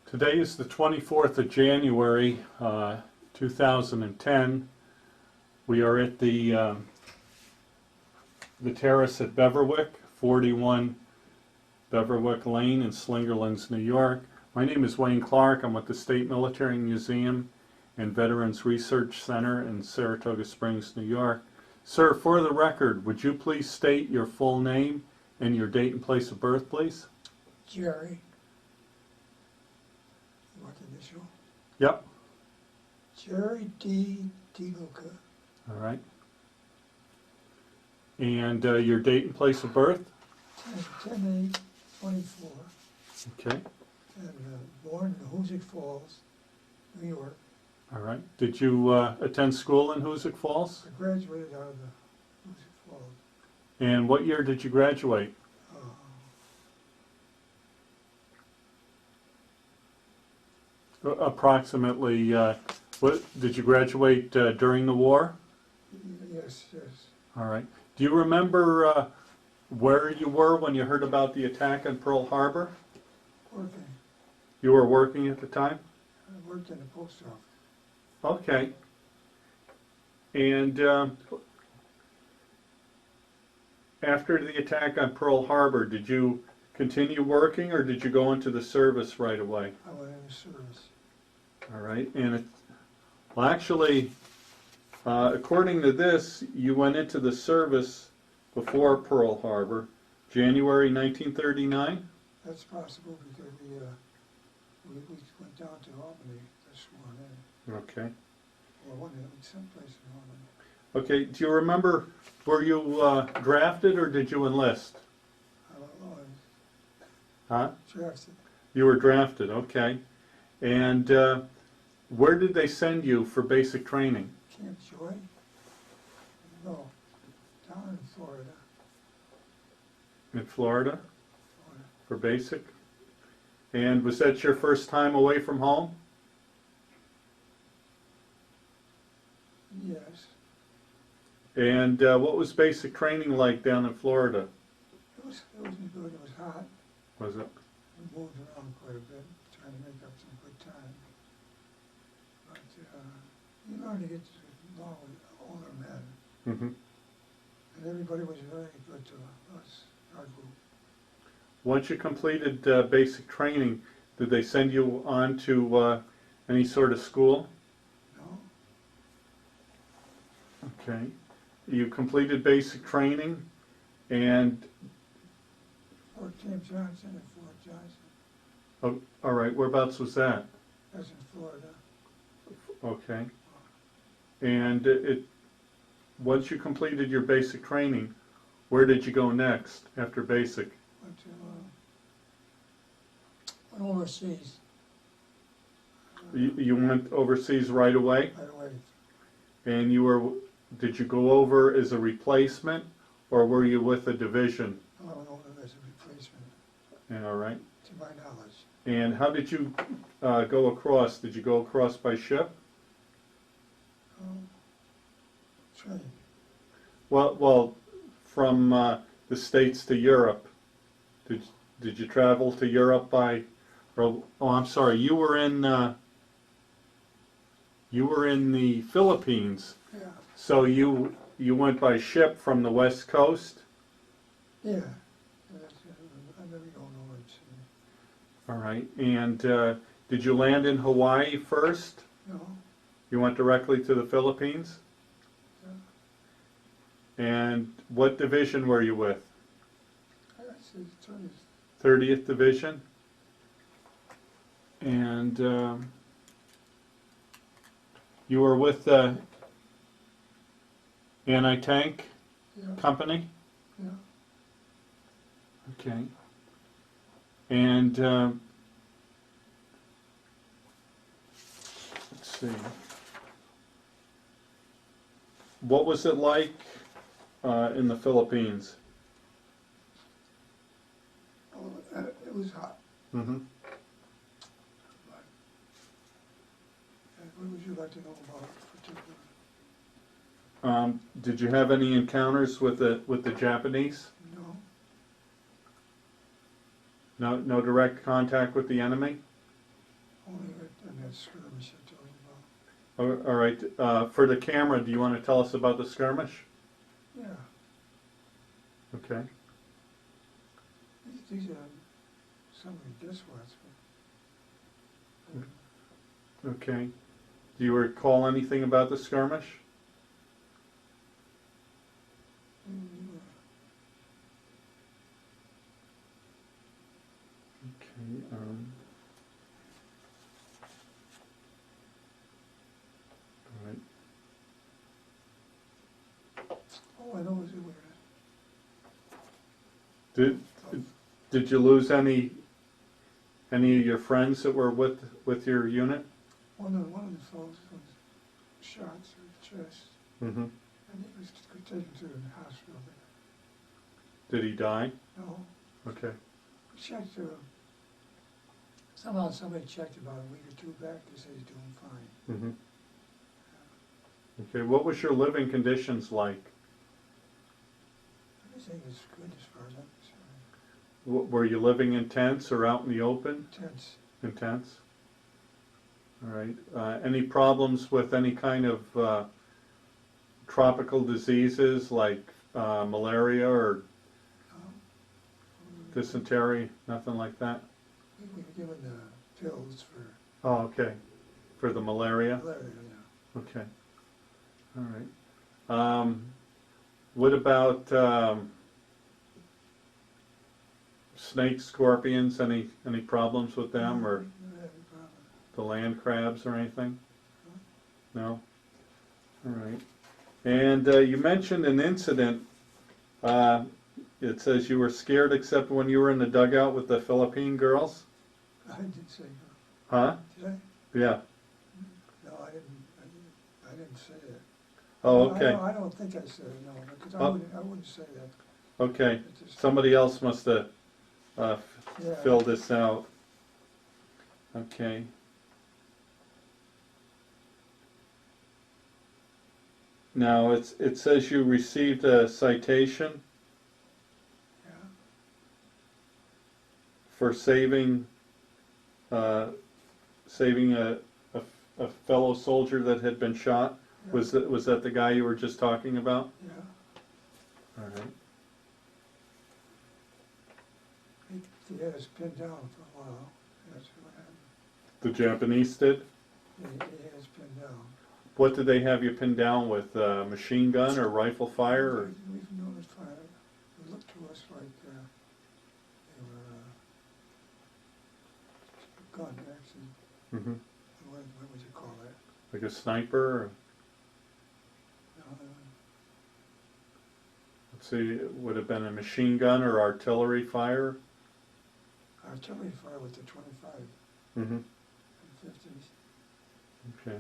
Today is the 24th of January, 2010. We are at the terrace at Beverwyck, 41 Beverwyck Lane in Slingerlands, New York. My name is Wayne Clark. I'm with the State Military Museum and Veterans Research Center in Saratoga Springs, New York. Sir, for the record, would you please state your full name and your date and place of birth, please? Jerry. You want the initial? Yep. Jerry DeLuca. All right. And your date and place of birth? 10/8/24. Okay. And born in Hoosick Falls, New York. All right. Did you attend school in Hoosick Falls? I graduated out of the Hoosick Falls. And what year did you graduate? Approximately, what did you graduate during the war? Yes. All right. Do you remember where you were when you heard about the attack on Pearl Harbor? Working. You were working at the time? I worked in the post office. Okay. And after the attack on Pearl Harbor, did you continue working or did you go into the service right away? I went into service. All right. And well, actually, according to this, you went into the service before Pearl Harbor, January 1939? That's possible because we went down to Albany this morning. Okay. Or one day, someplace in Albany. Okay, do you remember, were you drafted or did you enlist? I don't know. Huh? Drafted. You were drafted, okay. And where did they send you for basic training? Camp Joy? No. Down in Florida. In Florida? For basic? And was that your first time away from home? Yes. And what was basic training like down in Florida? It was good. It was hot. Was it? We moved around quite a bit, trying to make up some good time. But you learn to get along with older men. Mm-hmm. And everybody was very good to us, our group. Once you completed basic training, did they send you on to any sort of school? No? Okay. You completed basic training and... Fort James Johnson and Fort Johnson. Oh, all right. Whereabouts was that? That's in Florida. Okay. And once you completed your basic training, where did you go next after basic? Went overseas. You went overseas right away? Right away. And did you go over as a replacement or were you with a division? I went over as a replacement, Yeah, all right. to my knowledge. And how did you go across? Did you go across by ship? Train. Well, from the States to Europe. Did you travel to Europe by? Oh, I'm sorry. You were in the Philippines. Yeah. So you went by ship from the West Coast. Yeah. I never go nowhere. All right. And did you land in Hawaii first? No. You went directly to the Philippines? Yeah. And what division were you with? That's 30th Division? And you were with the anti-tank company? Yeah. Okay. And let's see. What was it like in the Philippines? Oh, it was hot. Mm-hmm. What would you like to know about it particularly? Did you have any encounters with the Japanese? No. No direct contact with the enemy? Only in that skirmish I told you about. All right, for the camera, do you want to tell us about the skirmish? Yeah, Okay. these are some of the guess whats, but Okay. Do you recall anything about the skirmish? Okay. All right. oh, I know it was Did you lose any of your friends that were with your unit? one of the fellows was shot through the chest, Mm-hmm. and he was taken to the hospital Did he die? there. No, Okay. we checked, somehow somebody checked about a week or two back, they said he's doing fine. Mm-hmm. Okay. What was your living conditions like? Everything was good as far as I'm concerned. Were you living in tents or out in the open? Tense. In tents? All right. Any problems with any kind of tropical diseases like malaria or dysentery? Nothing like that? We were given the pills for Oh, okay. For the malaria? malaria, yeah. Okay. All right. What about snakes, scorpions? Any problems with them, or Never had any problem. the land crabs or anything? No. All right. And you mentioned an incident. It says you were scared except when you were in the dugout with the Philippine girls. I didn't say no. Huh? Did I? Yeah. No, I didn't say that. Oh, No, okay. I don't think I said it, no, because Oh. I wouldn't say that. Okay. It just- Somebody else must have Yeah. filled this out. Okay. Now it says you received a citation Yeah. for saving a fellow soldier that had been shot. Yeah. Was that the guy you were just talking about? Yeah. All right. He had us pinned down for a while. That's what happened. The Japanese did. He had us pinned down. What did they have you pinned down with? Machine gun or rifle fire? Or? We've noticed fire. It looked to us like they were gun, actually. Mm-hmm. What would you call that? Like a sniper? Or, let's see, it would have been a machine gun or artillery fire? Artillery fire with the 25 Mm-hmm. and 50s. Okay.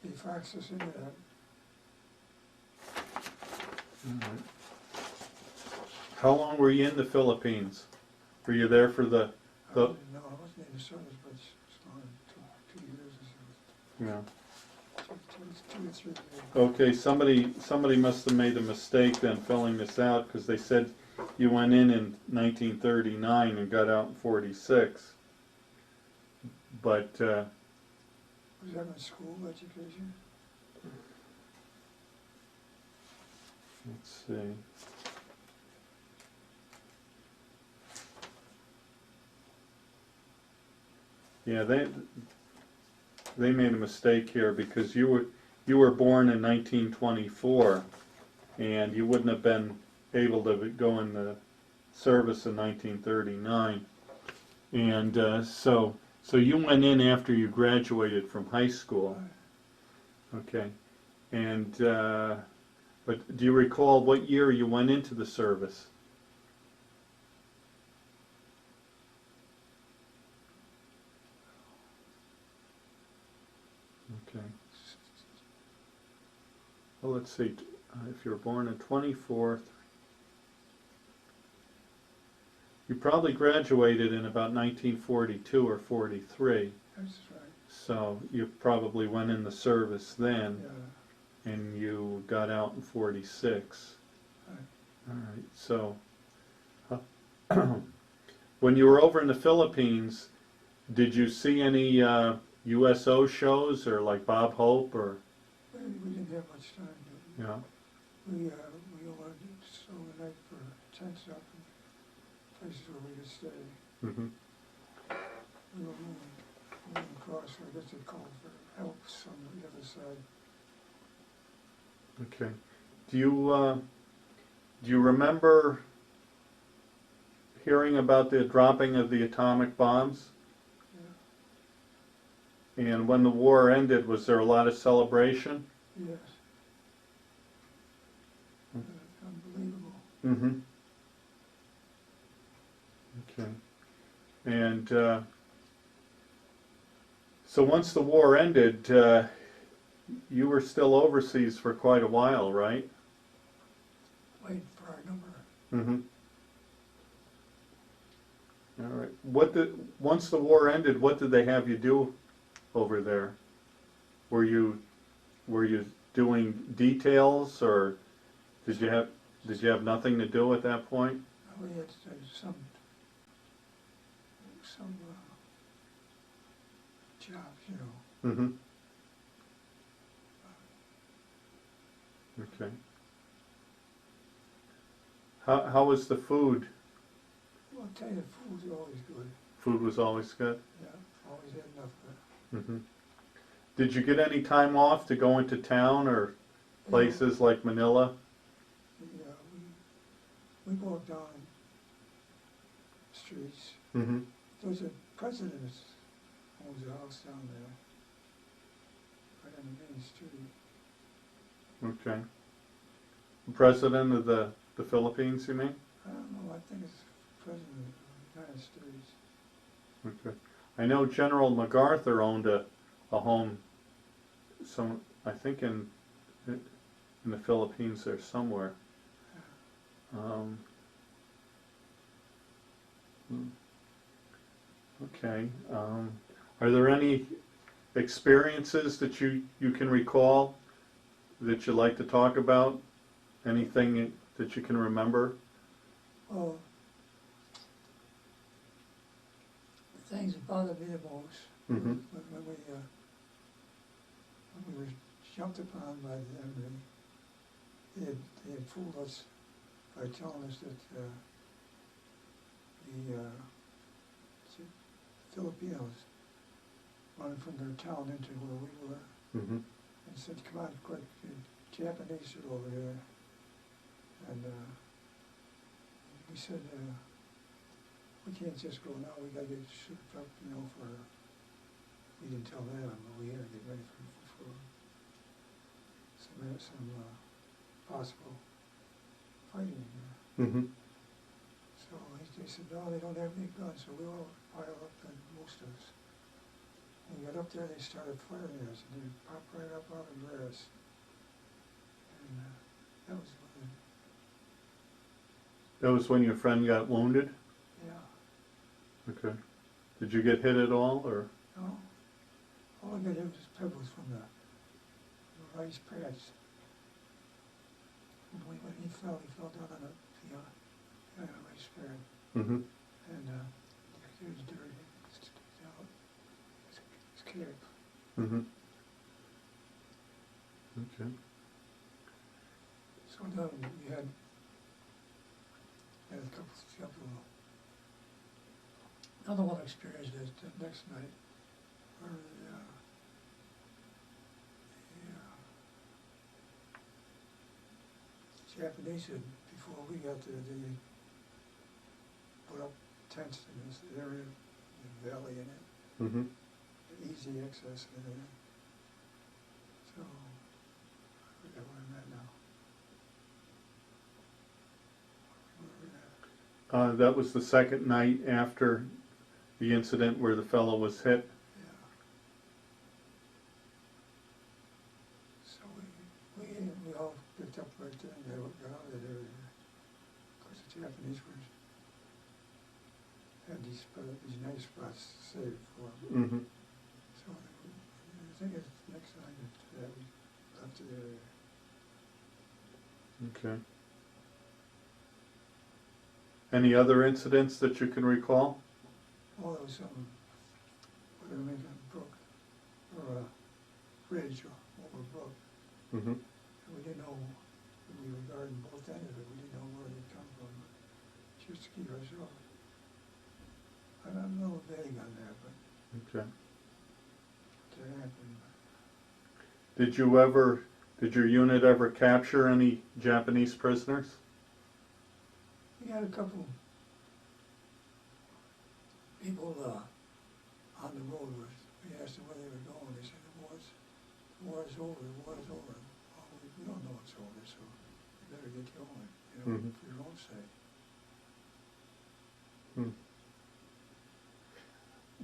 He faxed us into that. All right. How long were you in the Philippines? Were you there for the No, I wasn't in the service, but it's not 2 years or so. yeah. Two or 3 years. Okay, somebody must have made a mistake then filling this out, because they said you went in 1939 and got out in 46. But Was that my school education? let's see. Yeah, they made a mistake here, because you were born in 1924, and you wouldn't have been able to go in the service in 1939, and so you went in after you graduated from high school. Okay, and but do you recall what year you went into the service? Okay. Well, let's see. If you were born in 24th, you probably graduated in about 1942 or 43. That's right. So you probably went in the service then, Yeah. and you got out in 46. Right. All right. So When you were over in the Philippines, did you see any USO shows or like Bob Hope or, We didn't have much time to, you know? we wanted to so the night for tents up and places where we could stay. Mm-hmm. We were moving across, so I guess they called for help from the other side. Okay. Do you remember hearing about the dropping of the atomic bombs? Yeah. And when the war ended, was there a lot of celebration? Yes. Unbelievable. Mm-hmm. Okay. And so once the war ended, you were still overseas for quite a while, right? Wait for our number. Mm-hmm. All right. Once the war ended, what did they have you do over there? Were you doing details, or did you have nothing to do at that point? We had some jobs, you know. Mm-hmm. Okay. How was the food? Well, I'll tell you, food's always good. Food was always good? Yeah, always had enough of it. Mm-hmm. Did you get any time off to go into town or places like Manila? Yeah, we walked down streets. Mm-hmm. There's a president who owns a house down there, right on the main street. Okay. President of the Philippines, you mean? I don't know, I think it's president of the United States. Okay. I know General MacArthur owned a home, I think in the Philippines there somewhere. Okay. Are there any experiences that you can recall that you'd like to talk about? Anything that you can remember? Well, the things that bothered me the most Mm-hmm. when we were jumped upon by the enemy, they had fooled us by telling us that the Filipinos running from their town into where we were, Mm-hmm. and said, "Come on, quick, the Japanese are over there." And we said, "We can't just go now. We got to get shipped up, you know, for." We didn't tell them, but we had to get ready for some possible fighting here. Mm-hmm. So they said, "No, they don't have any guns." So we all piled up, and most of us. When we got up there, they started firing at us, and they popped right up out of the grass. And that was when, That was when your friend got wounded? yeah, Okay. Did you get hit at all, or? no. All I got hit was pebbles from the rice pads. And when he fell down on the rice pad. Mm-hmm. And it was dirty. His cap. Mm-hmm. Okay. So then we had a couple another one experienced it the next night, where the Japanese had, before we got there, they put up tents in this area, the valley in it, Mm-hmm. easy access and everything. So, I forget where I'm at now. Where were we at? That was the second night after the incident where the fellow was hit? Yeah. So we all picked up right there and got out of that area. Of course, the Japanese had these nice spots saved for them. Mm-hmm. So I think it's next time that we left the area. Okay. Any other incidents that you can recall? Oh, there was some, we were making a brook, or a bridge over a brook, Mm-hmm. and we didn't know, we were guarding both ends of it, we didn't know where they'd come from, just to keep ourselves. I'm a little vague on that, but Okay. it happened. Did your unit ever capture any Japanese prisoners? We had a couple people on the road. We asked them where they were going. They said the war's over. The war's over. Well, we don't know it's over, so you better get going. You know, Mhm. for your own sake. Hmm.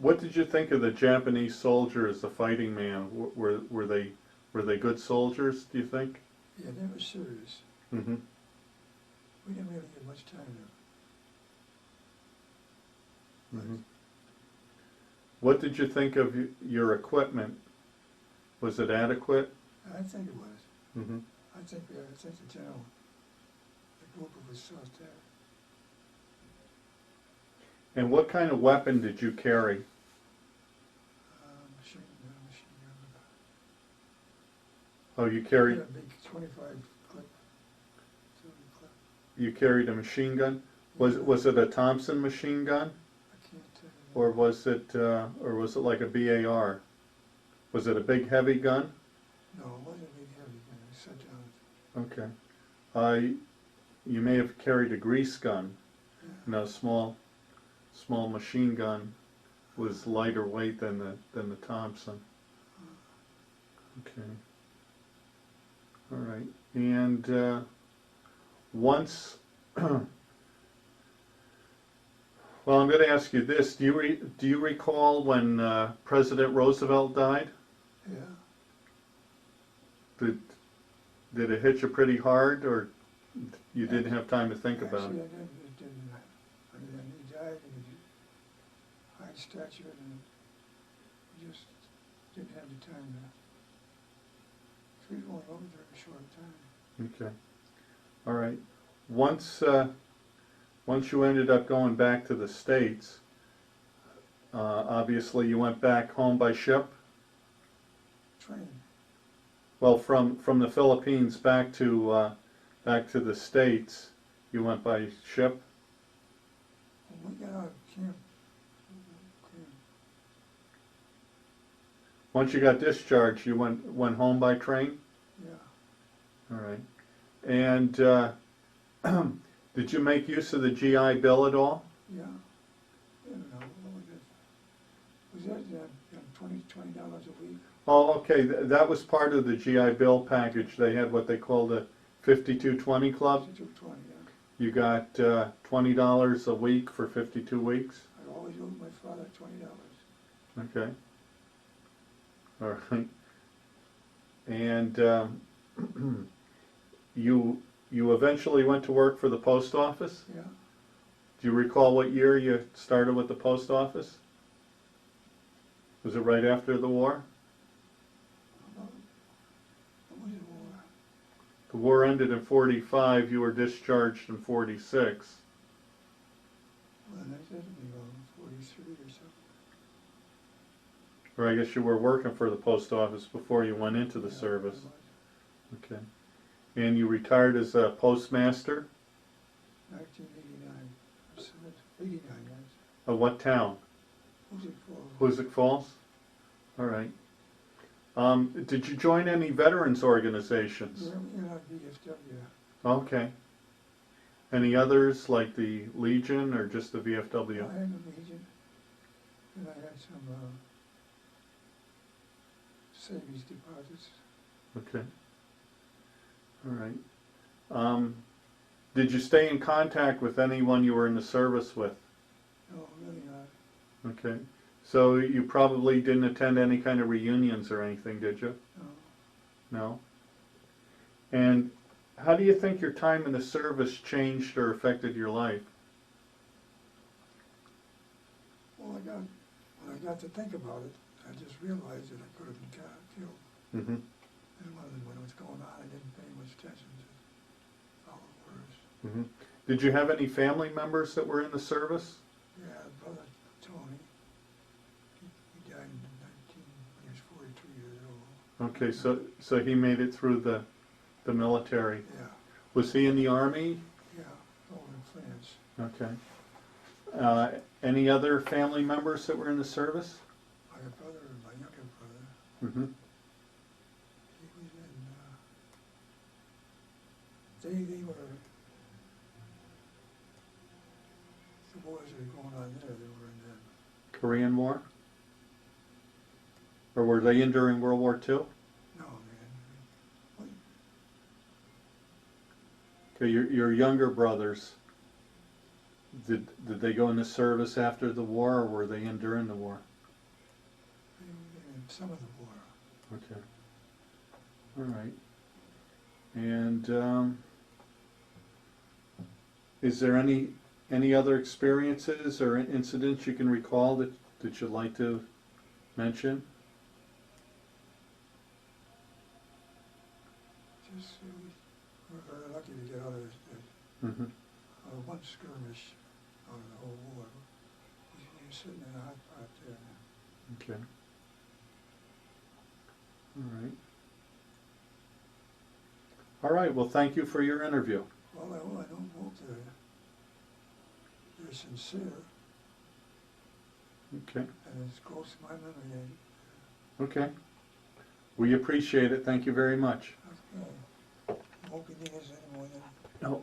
What did you think of the Japanese soldier as a fighting man? Were they good soldiers, do you think? Yeah, they were serious. Mm-hmm. We didn't really get much time to. Mm-hmm. What did you think of your equipment? Was it adequate? I think it was. Mm-hmm. I think the general, the group of us saw that. And what kind of weapon did you carry? Machine gun. Oh, you We had carried a big 25 clip. 30 clip. you carried a machine gun. Was it a Thompson machine gun, I can't tell you. or was it like a BAR? Was it a big heavy gun? No, it wasn't a big heavy gun. It set down. Okay. You may have carried a grease gun. Yeah. No, small machine gun was lighter weight than the Thompson. Okay. All right. And once, well, I'm going to ask you this: do you recall when President Roosevelt died? Yeah. Did it hit you pretty hard, or you didn't have time to think about Actually, it? it didn't. I mean, he died and he was high stature, and we just didn't have the time to. We were only over there a short time. Okay. All right. Once you ended up going back to the States, obviously you went back home by ship. Train. Well, from the Philippines back to the States, you went by ship. When we got out of camp, Once you got discharged, you went home by train. yeah. All right. And did you make use of the GI Bill at all? Yeah. I don't know. What was that $20 a week? Oh, okay. That was part of the GI Bill package. They had what they called the 5220 Club. $52.20, yeah. You got $20 a week for 52 weeks. I always owed my father $20. Okay. All right. And you eventually went to work for the post office? Yeah. Do you recall what year you started with the post office? Was it right after the war? What was it war? The war ended in 45, you were discharged in 46. Well, then that had to be around 43 or something. Or I guess you were working for the post office before you went into the Yeah, service. it was. Okay. And you retired as a postmaster? 1989. Or so it's 89, guys. Of what town? Hoosick Falls. Hoosick Falls? All right. Did you join any veterans organizations? We're in our VFW. Okay. Any others like the Legion or just the VFW? I had a Legion, and I had some savings deposits. Okay. All right. Did you stay in contact with anyone you were in the service with? No, really not. Okay. So you probably didn't attend any kind of reunions or anything, did you? No. No? And how do you think your time in the service changed or affected your life? Well, when I got to think about it, I just realized that I could have been killed. Mm-hmm. And when it was going on, I didn't pay much attention to follow orders. Mm-hmm. Did you have any family members that were in the service? Yeah, brother Tony, he died in 19, when he was 42 years old. Okay, so he made it through the military. Yeah, Was he in the Army? yeah, over in France. Okay. Any other family members that were in the service? My brother, my younger brother, Mm-hmm. he was in, they were, the wars that were going on there, they were in that. Korean War? Or were they in during World War II? No, man. Well, Okay, your younger brothers, did they go into service after the war, or were they in during the war? they were in some of the war. Okay. All right. And is there any other experiences or incidents you can recall that you'd like to mention? Just, we were very lucky to get out of this, Mm-hmm. one skirmish out of the whole war. We were sitting in a hot pot there. Okay. All right. All right, well, thank you for your interview. Well, I don't hope they're sincere, Okay. and it's close to my memory. Okay. We appreciate it. Thank you very much. Okay. Won't be needed any more than No,